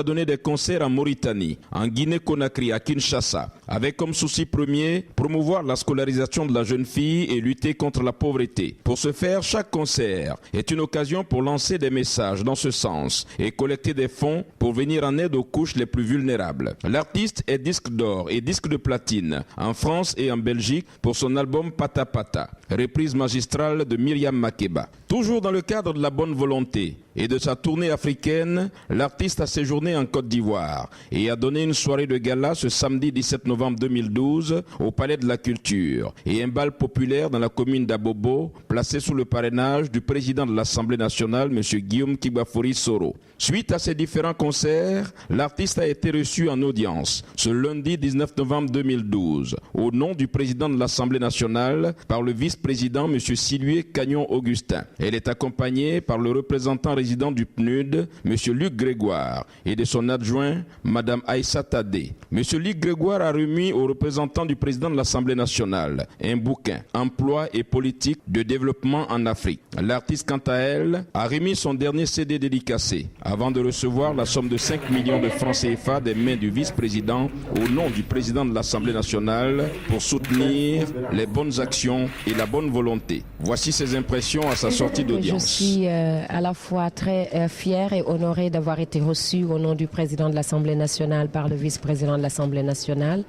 a donné des concerts en Mauritanie, en Guinée-Conakry, à Kinshasa, avec comme souci premier promouvoir la scolarisation de la jeune fille et lutter contre la pauvreté. Pour ce faire, chaque concert est une occasion pour lancer des messages dans ce sens et collecter des fonds pour venir en aide aux couches les plus vulnérables. L'artiste est disque d'or et disque de platine en France et en Belgique pour son album Pata Pata, reprise magistrale de Myriam Makeba. Toujours dans le cadre de la bonne volonté et de sa tournée africaine, l'artiste a séjourné en Côte d'Ivoire et a donné une soirée de gala ce samedi 17 novembre 2012 au Palais de la Culture et un bal populaire dans la commune d'Abobo, placé sous le parrainage du président de l'Assemblée nationale, M. Guillaume Kibafori Soro. Suite à ces différents concerts, l'artiste a été reçu en audience ce lundi 19 novembre 2012 au nom du président de l'Assemblée nationale par le vice-président M. Silué Cagnon-Augustin. Elle est accompagnée par le représentant résident du PNUD, M. Luc Grégoire, et de son adjoint, Mme Aïssa Tadé. M. Luc Grégoire a remis aux représentants du président de l'Assemblée nationale un bouquin « Emploi et politique de développement en Afrique ». L'artiste, quant à elle, a remis son dernier CD dédicacé avant de recevoir la somme de 5 millions de francs CFA des mains du vice-président au nom du président de l'Assemblée nationale pour soutenir les bonnes actions et la bonne volonté. Voici ses impressions à sa sortie d'audience. Je suis à la fois très fière et honorée d'avoir été reçue au nom du président de l'Assemblée nationale par le vice-président de l'Assemblée nationale.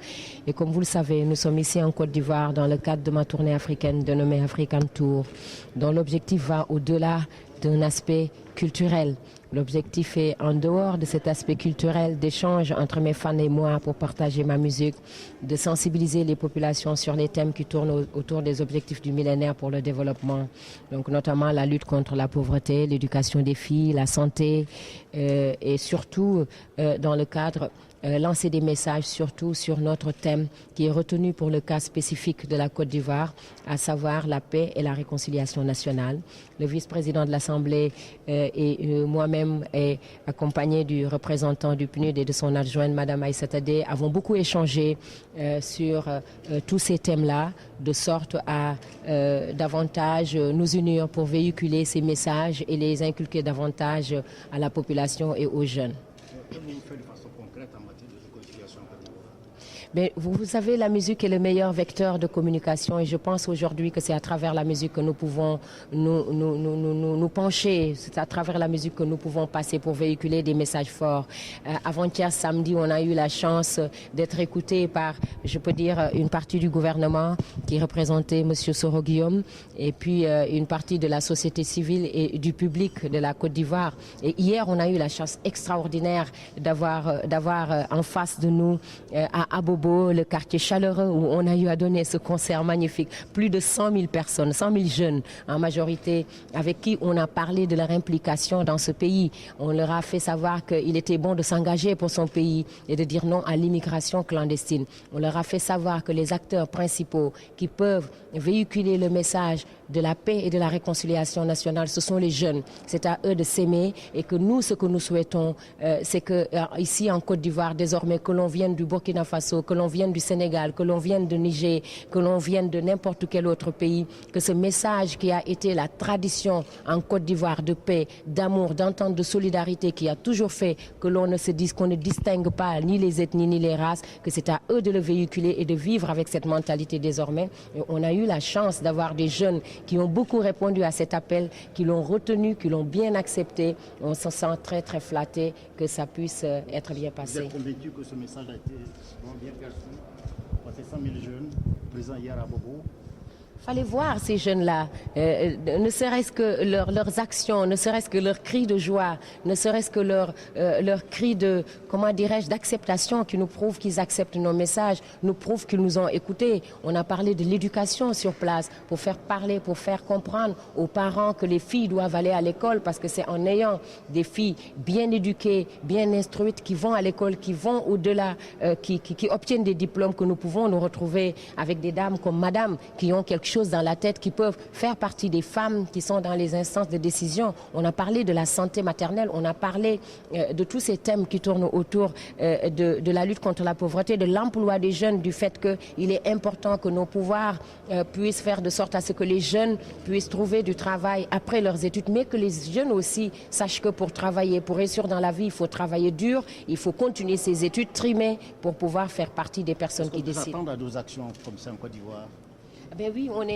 Et comme vous le savez, nous sommes ici en Côte d'Ivoire dans le cadre de ma tournée africaine dénommée African Tour, dont l'objectif va au-delà d'un aspect culturel. L'objectif est, en dehors de cet aspect culturel, d'échange entre mes fans et moi pour partager ma musique, de sensibiliser les populations sur les thèmes qui tournent autour des objectifs du millénaire pour le développement. Donc notamment la lutte contre la pauvreté, l'éducation des filles, la santé et surtout dans le cadre lancer des messages surtout sur notre thème qui est retenu pour le cas spécifique de la Côte d'Ivoire, à savoir la paix et la réconciliation nationale. Le vice-président de l'Assemblée et moi-même, accompagné du représentant du PNUD et de son adjointe, Mme Aïssa Tadé, avons beaucoup échangé sur tous ces thèmes-là, de sorte à davantage nous unir pour véhiculer ces messages et les inculquer davantage à la population et aux jeunes. Mais vous savez, la musique est le meilleur vecteur de communication et je pense aujourd'hui que c'est à travers la musique que nous pouvons nous pencher, c'est à travers la musique que nous pouvons passer pour véhiculer des messages forts. Avant-hier samedi, on a eu la chance d'être écoutés par, je peux dire, une partie du gouvernement qui représentait M. Soro Guillaume et puis une partie de la société civile et du public de la Côte d'Ivoire. Et hier, on a eu la chance extraordinaire d'avoir en face de nous à Abobo, le quartier chaleureux où on a eu à donner ce concert magnifique. Plus de 100 000 personnes, 100 000 jeunes en majorité, avec qui on a parlé de leur implication dans ce pays. On leur a fait savoir qu'il était bon de s'engager pour son pays et de dire non à l'immigration clandestine. On leur a fait savoir que les acteurs principaux qui peuvent véhiculer le message de la paix et de la réconciliation nationale, ce sont les jeunes. C'est à eux de s'aimer et que nous, ce que nous souhaitons, c'est que ici en Côte d'Ivoire, désormais, que l'on vienne du Burkina Faso, que l'on vienne du Sénégal, que l'on vienne de Niger, que l'on vienne de n'importe quel autre pays, que ce message qui a été la tradition en Côte d'Ivoire de paix, d'amour, d'entente, de solidarité, qui a toujours fait que l'on ne se dise qu'on ne distingue pas ni les ethnies ni les races, que c'est à eux de le véhiculer et de vivre avec cette mentalité désormais. Et on a eu la chance d'avoir des jeunes qui ont beaucoup répondu à cet appel, qui l'ont retenu, qui l'ont bien accepté. On se sent très très flatté que ça puisse être bien passé. Vous êtes convaincu que ce message a été bien perçu par ces 100 000 jeunes présents hier à Bobo? Fallait voir ces jeunes-là, ne serait-ce que leurs actions, ne serait-ce que leurs cris de joie, ne serait-ce que leurs cris de, comment dirais-je, d'acceptation qui nous prouvent qu'ils acceptent nos messages, nous prouvent qu'ils nous ont écoutés. On a parlé de l'éducation sur place pour faire parler, pour faire comprendre aux parents que les filles doivent aller à l'école parce que c'est en ayant des filles bien éduquées, bien instruites, qui vont à l'école, qui vont au-delà, qui obtiennent des diplômes que nous pouvons nous retrouver avec des dames comme madame qui ont quelque chose dans la tête, qui peuvent faire partie des femmes qui sont dans les instances de décision. On a parlé de la santé maternelle, on a parlé de tous ces thèmes qui tournent autour de la lutte contre la pauvreté, de l'emploi des jeunes, du fait qu'il est important que nos pouvoirs puissent faire de sorte à ce que les jeunes puissent trouver du travail après leurs études, mais que les jeunes aussi sachent que pour travailler, pour réussir dans la vie, il faut travailler dur, il faut continuer ses études, trimer pour pouvoir faire partie des personnes qui décident. Attendre à nos actions comme ça en Côte d'Ivoire? Ben oui, on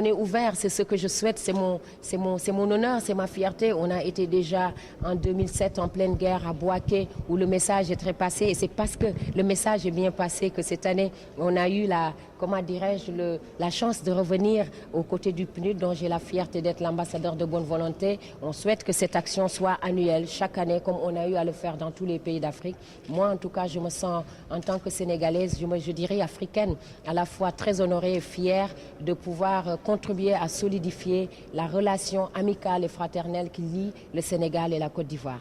est ouvert, c'est ce que je souhaite, c'est mon honneur, c'est ma fierté. On a été déjà en 2007 en pleine guerre à Bouaké où le message est très passé et c'est parce que le message est bien passé que cette année on a eu la chance de revenir aux côtés du PNUD dont j'ai la fierté d'être l'ambassadeur de bonne volonté. On souhaite que cette action soit annuelle, chaque année, comme on a eu à le faire dans tous les pays d'Afrique. Moi, en tout cas, je me sens, en tant que Sénégalaise, je dirais africaine, à la fois très honorée et fière de pouvoir contribuer à solidifier la relation amicale et fraternelle qui lie le Sénégal et la Côte d'Ivoire.